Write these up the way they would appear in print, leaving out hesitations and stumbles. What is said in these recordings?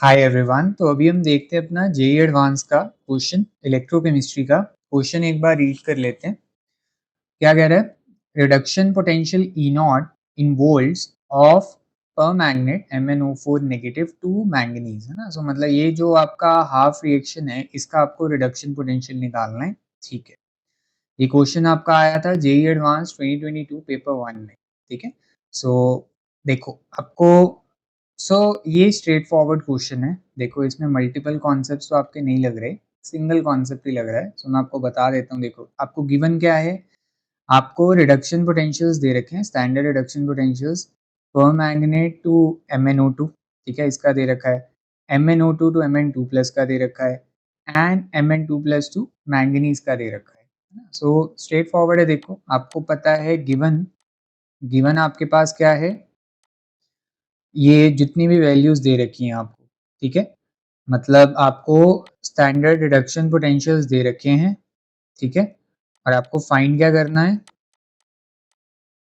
Hi everyone. तो अभी हम देखते हैं अपना जेई एडवांस का क्वेश्चन इलेक्ट्रोकेमिस्ट्री का क्वेश्चन एक बार रीड कर लेते हैं। क्या कह रहा है? Reduction potential E naught in volts of permanganate MnO4 negative to manganese, है ना। सो मतलब ये जो आपका हाफ रिएक्शन है इसका आपको रिडक्शन पोटेंशियल निकालना है। ठीक है, ये क्वेश्चन आपका आया था जेई एडवांस 2022 पेपर 1 में। ठीक है, सो देखो आपको ये स्ट्रेट फॉरवर्ड क्वेश्चन है। देखो इसमें मल्टीपल कॉन्सेप्ट्स तो आपके नहीं लग रहे, सिंगल कॉन्सेप्ट ही लग रहा है। सो मैं आपको बता देता हूँ। देखो आपको गिवन क्या है, आपको रिडक्शन पोटेंशियल्स दे रखे हैं, स्टैंडर्ड रिडक्शन पोटेंशियल्स पर मैग्नेट टू MnO2। ठीक है, इसका दे रखा है। MnO2 टू Mn2 प्लस का दे रखा है and Mn2 plus two manganese का दे रखा है। सो स्ट्रेट फॉरवर्ड है। देखो आपको पता है गिवन गिवन आपके पास क्या है, ये जितनी भी वैल्यूज दे रखी हैं आपको। ठीक है, मतलब आपको स्टैंडर्ड रिडक्शन पोटेंशियल्स दे रखे हैं। ठीक है, और आपको फाइंड क्या करना है,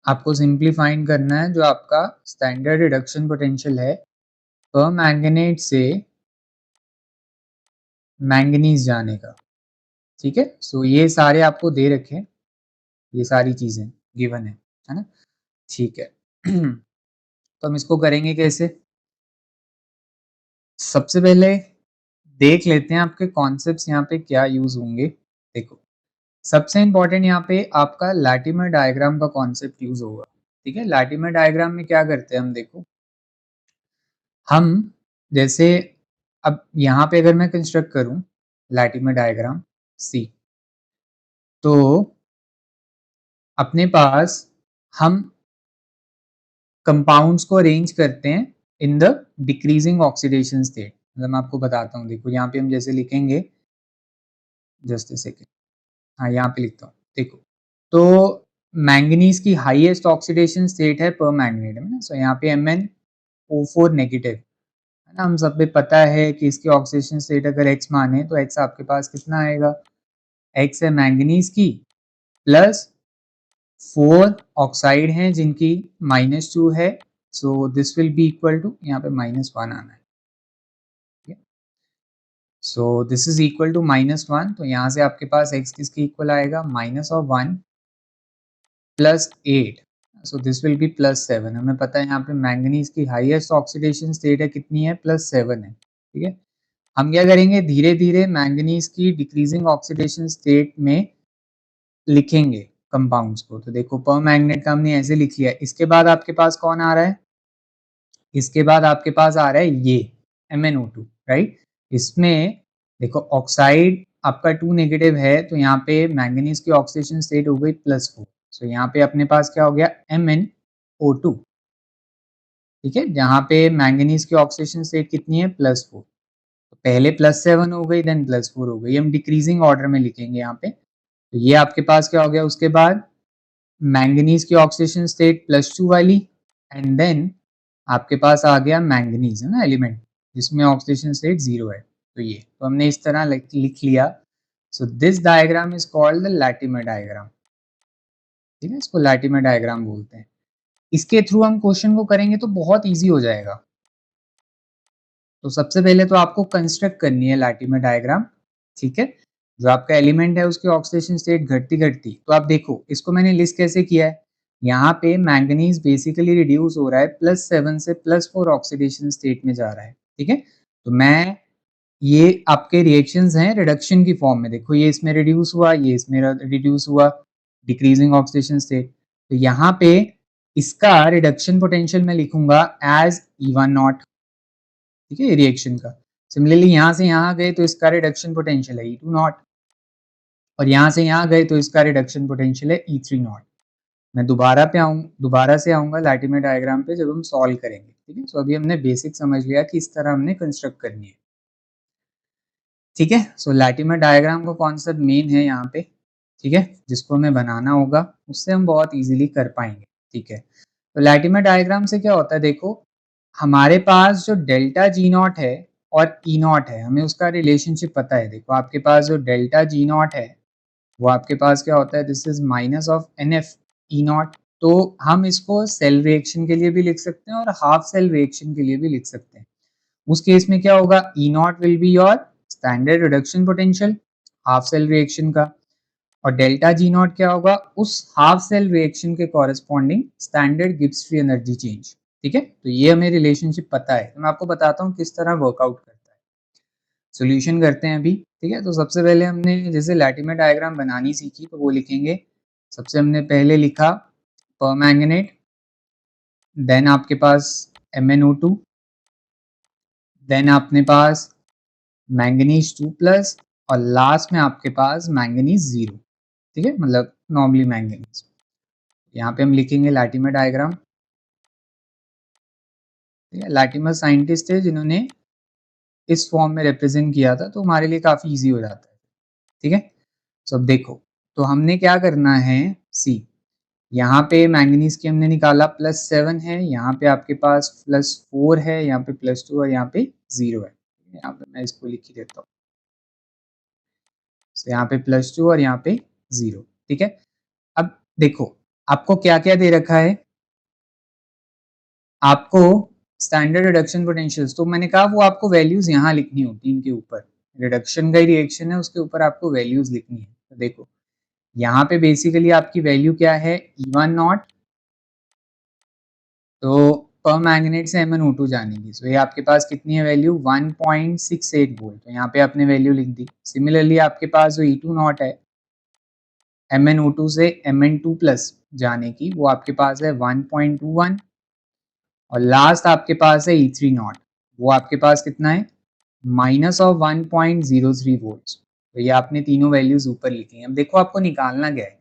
आपको सिंपली फाइंड करना है जो आपका स्टैंडर्ड रिडक्शन पोटेंशियल है पर मैंगनेट से मैंगनीज जाने का। ठीक है, सो ये सारे आपको दे रखे हैं, ये सारी चीजें गिवन है ना। ठीक है तो हम इसको करेंगे कैसे? सबसे पहले देख लेते हैं आपके कॉन्सेप्ट्स यहाँ पे क्या यूज होंगे। देखो सबसे इंपॉर्टेंट यहाँ पे आपका लैटिमर डायग्राम का कॉन्सेप्ट यूज होगा। ठीक है, लैटिमर डायग्राम में क्या करते हैं हम, देखो हम जैसे अब यहाँ पे अगर मैं कंस्ट्रक्ट करूं लैटिमर डायग्राम सी, तो अपने पास हम कंपाउंड्स को अरेंज करते हैं in the decreasing oxidation state. मतलब मैं आपको बताता हूँ, देखो यहाँ पे हम जैसे लिखेंगे, जस्ट ए सेकेंड, हाँ यहाँ पे लिखता हूँ। देखो तो मैंगनीज की हाईएस्ट ऑक्सीडेशन स्टेट है पर मैग्नेट में, सो यहाँ पे MnO4 नेगेटिव है ना। हम सब पे पता है कि इसकी ऑक्सीडेशन स्टेट अगर X माने तो X आपके पास कितना आएगा, X है मैंगनीज की प्लस 4 ऑक्साइड हैं जिनकी -2 है, so this will be equal to, यहाँ पे -1 आना है। So this is equal to -1, तो यहाँ से आपके पास X किसके इक्वल आएगा, -1 plus 8, so this will B +7। हमें पता है यहाँ पे मैंगनीज की हाईएस्ट ऑक्सीडेशन स्टेट है कितनी है, +7 है। ठीक है, हम क्या करेंगे, धीरे धीरे मैंगनीज की डिक्रीजिंग ऑक्सीडेशन स्टेट में लिखेंगे कंपाउंड्स को। तो देखो पर मैग्नेट का हमने ऐसे लिख लिया। इसके बाद आपके पास कौन आ रहा है, इसके बाद आपके पास आ रहा है ये MnO2, राइट। इसमें देखो ऑक्साइड आपका 2 नेगेटिव है, तो यहाँ पे मैंगनीज की ऑक्सीडेशन स्टेट हो गई +4। सो यहाँ पे अपने पास क्या हो गया, MnO2। ठीक है, जहाँ पे मैंगनीज की ऑक्सीडेशन स्टेट कितनी है, +4। तो पहले +7 हो गई, देन +4 हो गई। हम डिक्रीजिंग ऑर्डर में लिखेंगे यहाँ पे। तो ये आपके पास क्या हो गया, उसके बाद मैंगनीज की ऑक्सीडेशन स्टेट +2 वाली, एंड देन आपके पास आ गया मैंगनीज, है ना, एलिमेंट जिसमें ऑक्सीडेशन स्टेट 0 है। तो ये तो हमने इस तरह लिख लिया। So this diagram is called the Latimer diagram. ठीक है, इसको लैटिमर डायग्राम बोलते हैं। इसके थ्रू हम क्वेश्चन को करेंगे तो बहुत ईजी हो जाएगा। तो सबसे पहले तो आपको कंस्ट्रक्ट करनी है लैटिमर डायग्राम। ठीक है, जो आपका एलिमेंट है उसकी ऑक्सीडेशन स्टेट घटती घटती, तो आप देखो इसको मैंने लिस्ट कैसे किया है। यहाँ पे मैंगनीज बेसिकली रिड्यूस हो रहा है +7 से +4 ऑक्सीडेशन स्टेट में जा रहा है। ठीक है, तो मैं ये आपके रिएक्शंस हैं रिडक्शन की फॉर्म में। देखो ये इसमें रिड्यूस हुआ, ये इसमें रिड्यूस हुआ, डिक्रीजिंग ऑक्सीडेशन स्टेट। तो यहाँ पे इसका रिडक्शन पोटेंशियल मैं लिखूंगा एज E1 नॉट। ठीक है, रिएक्शन का। सिमिलरली यहाँ से यहाँ गए तो इसका रिडक्शन पोटेंशियल है E2 नॉट, और यहाँ से यहाँ गए तो इसका रिडक्शन पोटेंशियल है E3 नॉट। मैं दोबारा से आऊंगा लैटिमर डायग्राम पे जब हम सॉल्व करेंगे। ठीक है, सो अभी हमने बेसिक समझ लिया कि इस तरह हमने कंस्ट्रक्ट करनी है। ठीक है, सो लैटिमर डायग्राम का कॉन्सेप्ट मेन है यहाँ पे। ठीक है, जिसको हमें बनाना होगा उससे हम बहुत इजीली कर पाएंगे। ठीक है, तो लैटिमर डायग्राम से क्या होता है, देखो हमारे पास जो डेल्टा जी नॉट है और ई नॉट है, हमें उसका रिलेशनशिप पता है। देखो आपके पास जो डेल्टा जी नॉट है वो आपके पास क्या होता है, this is -NF E not. तो हम इसको सेल रिएक्शन के लिए भी लिख सकते हैं और हाफ सेल रिएक्शन के लिए भी लिख सकते हैं। उस केस में क्या होगा, E naught will be your standard reduction potential half cell reaction का, और डेल्टा जी नॉट क्या होगा, उस हाफ सेल रिएक्शन के corresponding standard Gibbs free energy change. ठीक है, तो ये हमें रिलेशनशिप पता है, तो मैं आपको बताता हूँ किस तरह वर्कआउट करता है। सॉल्यूशन करते हैं अभी। ठीक है, तो सबसे पहले हमने जैसे लैटिमर डायग्राम बनानी सीखी तो वो लिखेंगे। सबसे हमने पहले लिखा परमैंगनेट, देन आपके पास MnO2, देन अपने पास मैंगनीज 2 प्लस, और लास्ट में आपके पास मैंगनीज 0। ठीक है, मतलब नॉर्मली मैंगनीज। यहाँ पे हम लिखेंगे लैटिमर डायग्राम। ठीक है, लैटिमर साइंटिस्ट है जिन्होंने इस फॉर्म में रिप्रेजेंट किया था, तो हमारे लिए काफ़ी इजी हो जाता है। ठीक है, तो अब देखो, तो हमने क्या करना है, सी यहाँ पे मैंगनीज की हमने निकाला +7 है, यहाँ पे आपके पास +4 है, यहाँ पे +2 और यहाँ पे 0 है। यहाँ पे मैं इसको लिख ही देता हूँ, तो यहाँ पे +2 और यहाँ पे 0। ठीक है, अब देखो आपको क्या क्या दे रखा है, आपको स्टैंडर्ड रिडक्शन पोटेंशियल्स, तो मैंने कहा वो आपको वैल्यूज यहाँ लिखनी होती है, इनके ऊपर रिडक्शन का ही रिएक्शन है, उसके ऊपर आपको वैल्यूज लिखनी है। तो देखो यहाँ पे बेसिकली आपकी वैल्यू क्या है, E1 नॉट, तो पर मैग्नेट से MnO2 जानेगी, तो ये आपके पास कितनी है वैल्यू, 1.68 वोल्ट, तो यहाँ पे आपने वैल्यू लिख दी। सिमिलरली आपके पास जो E2 नॉट है MnO2 से Mn2 प्लस जाने की, वो आपके पास है 1.21, और लास्ट आपके पास है E3 नॉट, वो आपके पास कितना है, -1.03 वोल्ट। तो ये आपने तीनों वैल्यूज ऊपर लिखी हैं। अब देखो आपको निकालना क्या है,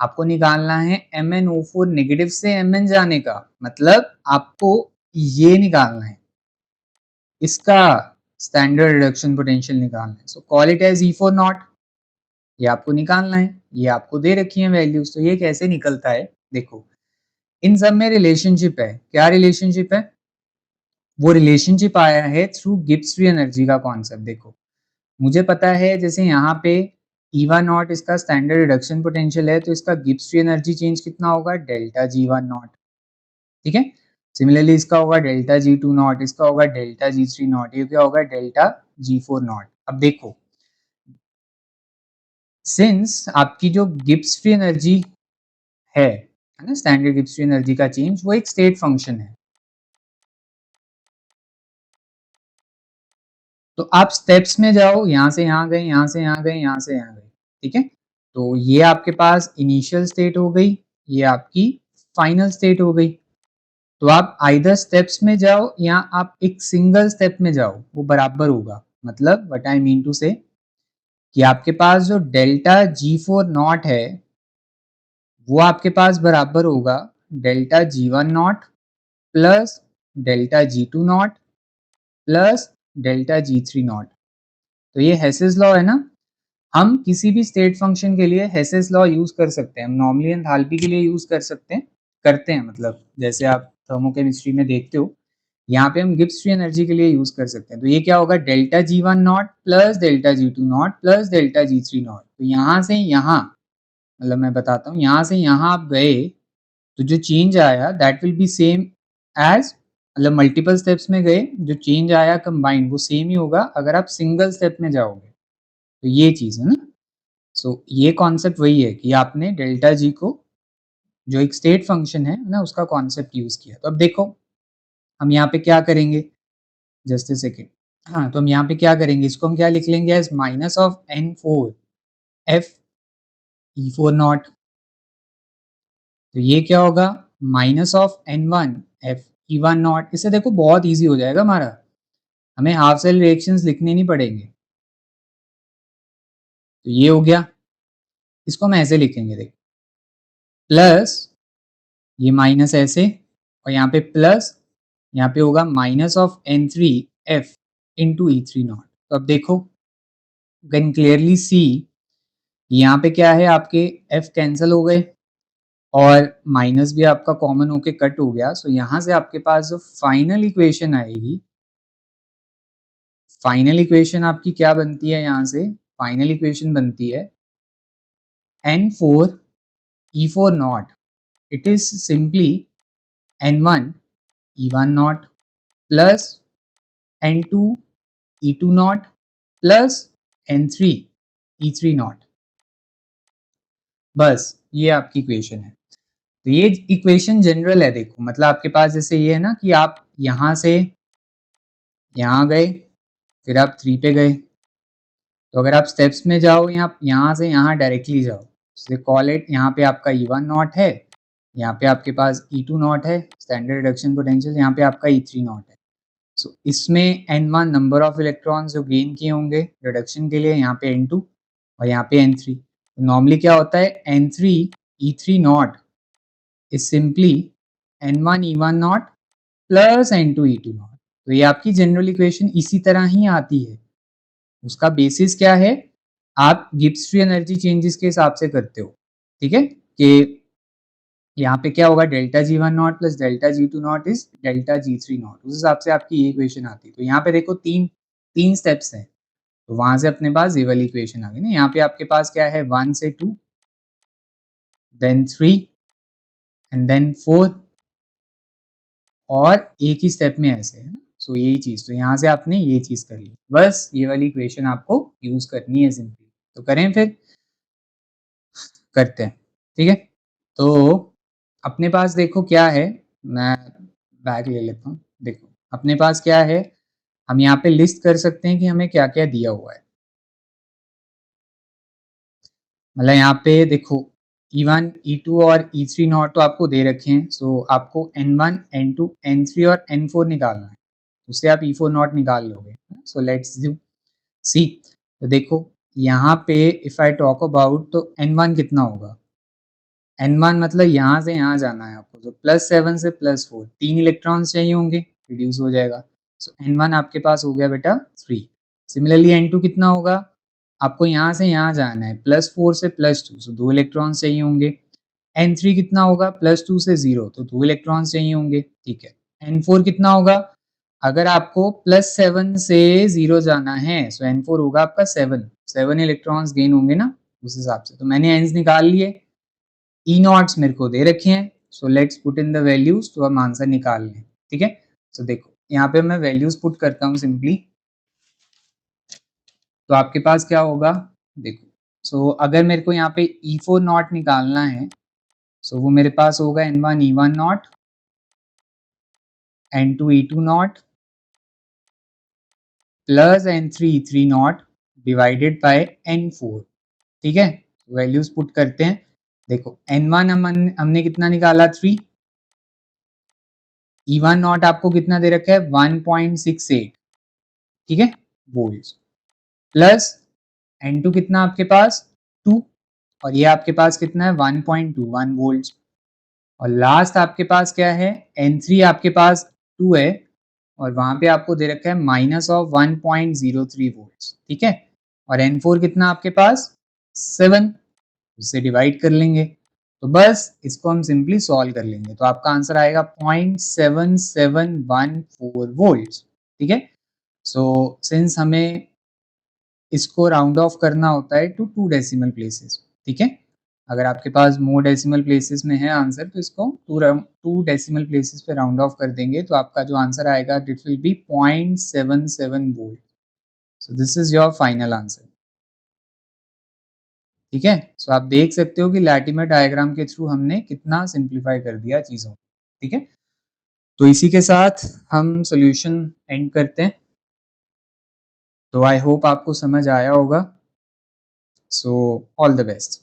आपको निकालना है MnO4 नेगेटिव से Mn जाने का, मतलब आपको ये निकालना है, इसका स्टैंडर्ड रिडक्शन पोटेंशियल निकालना है। So call it as E4 naught, ये आपको निकालना है, ये आपको दे रखी है वैल्यूज। तो ये कैसे निकलता है, देखो इन सब में रिलेशनशिप है, क्या रिलेशनशिप है, वो रिलेशनशिप आया है थ्रू गिब्स फ्री एनर्जी का कॉन्सेप्ट। देखो मुझे पता है जैसे यहाँ पे E1 नॉट इसका स्टैंडर्ड रिडक्शन पोटेंशियल है, तो इसका गिब्स फ्री एनर्जी चेंज कितना होगा, डेल्टा G1 नॉट। ठीक है, सिमिलरली इसका होगा डेल्टा G2 नॉट, इसका होगा डेल्टा G3 नॉट, ये क्या होगा डेल्टा G4 नॉट। अब देखो सिंस आपकी जो गिब्स फ्री एनर्जी है ना, स्टैंडर्ड गिब्स फ्री एनर्जी का चेंज, वो एक स्टेट फंक्शन है, तो आप स्टेप्स में जाओ, यहाँ से यहाँ गए, यहाँ से यहाँ गए, यहाँ से यहाँ गए। ठीक है, तो ये आपके पास इनिशियल स्टेट हो गई, ये आपकी फाइनल स्टेट हो गई। तो आप आइदर स्टेप्स में जाओ या आप एक सिंगल स्टेप में जाओ, वो बराबर होगा। मतलब व्हाट आई मीन टू से कि आपके पास जो डेल्टा G4 नॉट है वो आपके पास बराबर होगा delta G1 not plus delta G2 not plus delta G3 not. तो ये हेसेस लॉ है ना, हम किसी भी स्टेट फंक्शन के लिए हेसेस लॉ यूज कर सकते हैं, हम नॉर्मली एंथैल्पी के लिए यूज कर सकते हैं, करते हैं, मतलब जैसे आप थर्मोकेमिस्ट्री में देखते हो, यहाँ पे हम गिब्स फ्री एनर्जी के लिए यूज कर सकते हैं। तो ये क्या होगा, delta G1 not plus delta G2 not plus delta G3 not. तो यहाँ से यहाँ, मतलब मैं बताता हूँ, यहाँ से यहाँ आप गए तो जो चेंज आया that will be same as, मतलब मल्टीपल स्टेप्स में गए जो चेंज आया कंबाइंड वो सेम ही होगा अगर आप सिंगल स्टेप में जाओगे। तो ये चीज़ है ना, सो ये कॉन्सेप्ट वही है कि आपने डेल्टा जी को जो एक स्टेट फंक्शन है ना उसका कॉन्सेप्ट यूज किया। तो अब देखो हम यहाँ पे क्या करेंगे, जस्ट ए सेकेंड। हाँ, तो हम यहाँ पे क्या करेंगे, इसको हम क्या लिख लेंगे as -(n4) f E4 not. तो ये क्या होगा, -(n1) f E1 नॉट। इससे देखो बहुत ईजी हो जाएगा हमारा, हमें हाफ सेल रिएक्शंस लिखने नहीं पड़ेंगे। तो ये हो गया, इसको हम ऐसे लिखेंगे, देख प्लस ये माइनस ऐसे, और यहाँ पे प्लस, यहाँ पे होगा -(n3) f into E3 not. तो अब देखो कैन क्लियरली सी, यहाँ पे क्या है, आपके f कैंसिल हो गए और माइनस भी आपका कॉमन होके कट हो गया। सो यहाँ से आपके पास जो फाइनल इक्वेशन आएगी, फाइनल इक्वेशन आपकी क्या बनती है, यहाँ से फाइनल इक्वेशन बनती है N4 E4 not, it is simply N1 E1 not plus N2 E2 not plus N3 E3 not. बस ये आपकी इक्वेशन है। तो ये इक्वेशन जनरल है, देखो मतलब आपके पास जैसे ये है ना कि आप यहां से यहां गए फिर आप 3 पे गए, तो अगर आप स्टेप्स में जाओ या यहाँ से यहाँ डायरेक्टली जाओ, तो कॉल इट, यहाँ पे आपका E1 नॉट है, यहाँ पे आपके पास E2 नॉट है स्टैंडर्ड रिडक्शन पोटेंशियल, यहाँ पे आपका E3 नॉट है। सो इसमें N1 नंबर ऑफ इलेक्ट्रॉन्स जो गेन किए होंगे रिडक्शन के लिए, यहाँ पे N2 और यहाँ पे N3। तो नॉर्मली क्या होता है, N3 E3 not is simply N1 E1 not plus N2 E2 not. तो ये आपकी जनरल इक्वेशन इसी तरह ही आती है। उसका बेसिस क्या है, आप गिब्स फ्री एनर्जी चेंजेस के हिसाब से करते हो, ठीक है, कि यहाँ पे क्या होगा, delta G1 not plus delta G2 not is delta G3 not, उस हिसाब से आपकी ये इक्वेशन आती है। तो यहाँ पे देखो तीन तीन स्टेप्स हैं, तो वहां से अपने पास ये वाली इक्वेशन आ गई ना। यहाँ पे आपके पास क्या है, 1 से 2 देन 3 एंड देन 4 और एक ही स्टेप में ऐसे है। सो यही चीज, तो यहाँ से आपने ये चीज कर ली, बस ये वाली इक्वेशन आपको यूज करनी है सिंपली। तो करें फिर, करते हैं, ठीक है। तो अपने पास देखो क्या है, मैं बैग ले लेता हूँ। देखो अपने पास क्या है, हम यहाँ पे लिस्ट कर सकते हैं कि हमें क्या क्या दिया हुआ है। मतलब यहाँ पे देखो E1 E2 और E3 नॉट तो आपको दे रखे हैं, सो आपको N1 N2 N3 और N4 निकालना है, उससे आप E4 नॉट निकाल लोगे। So let's do see. तो देखो यहाँ पे इफ आई टॉक अबाउट, तो N1 कितना होगा, N1 मतलब यहाँ से यहाँ जाना है आपको, तो +7 से +4 3 इलेक्ट्रॉन्स चाहिए होंगे, रिड्यूस हो जाएगा। सो N1 आपके पास हो गया बेटा 3। सिमिलरली N2 कितना होगा, आपको यहाँ से यहाँ जाना है +4 से +2, सो 2 इलेक्ट्रॉन्स चाहिए होंगे। N3 कितना होगा, +2 से 0, तो 2 इलेक्ट्रॉन्स चाहिए होंगे, ठीक है। N4 कितना होगा, अगर आपको +7 से 0 जाना है, सो N4 होगा आपका 7 इलेक्ट्रॉन्स गेन होंगे ना उस हिसाब से। तो मैंने एंस निकाल लिए, ई नॉट्स मेरे को दे रखे हैं, so let's put in the values, तो हम आंसर निकाल लें, ठीक है। तो देखो यहाँ पे मैं वैल्यूज पुट करता हूँ सिंपली, तो आपके पास क्या होगा, देखो सो अगर मेरे को यहाँ पे E4 नॉट निकालना है, सो वो मेरे पास होगा N1 E1 not N2 E2 not plus N3 E3 not divided by N4, ठीक है। वैल्यूज पुट करते हैं, देखो N1 हमने कितना निकाला 3, E1 नॉट आपको कितना दे रखा है 1.68, ठीक है, वोल्ट, प्लस N2 कितना आपके पास 2 और ये आपके पास कितना है 1.21 वोल्ट, और लास्ट आपके पास क्या है N3 आपके पास 2 है और वहां पे आपको दे रखा है -1.03 वोल्ट, ठीक है। और N4 कितना आपके पास 7, उससे डिवाइड कर लेंगे, तो बस इसको हम सिंपली सॉल्व कर लेंगे, तो आपका आंसर आएगा 0.7714 वोल्ट, ठीक है। सो सिंस हमें इसको राउंड ऑफ करना होता है टू 2 डेसिमल प्लेसेस, ठीक है। अगर आपके पास मोर डेसिमल प्लेसेस में है आंसर, तो इसको 2 डेसिमल प्लेसेस पे राउंड ऑफ कर देंगे, तो आपका जो आंसर आएगा it will be 0.77 volt. So this is your final answer, ठीक है। सो आप देख सकते हो कि लैटिमर डायग्राम के थ्रू हमने कितना सिंप्लीफाई कर दिया चीज़ों को, ठीक है। तो इसी के साथ हम सॉल्यूशन एंड करते हैं। तो आई होप आपको समझ आया होगा। So all the best.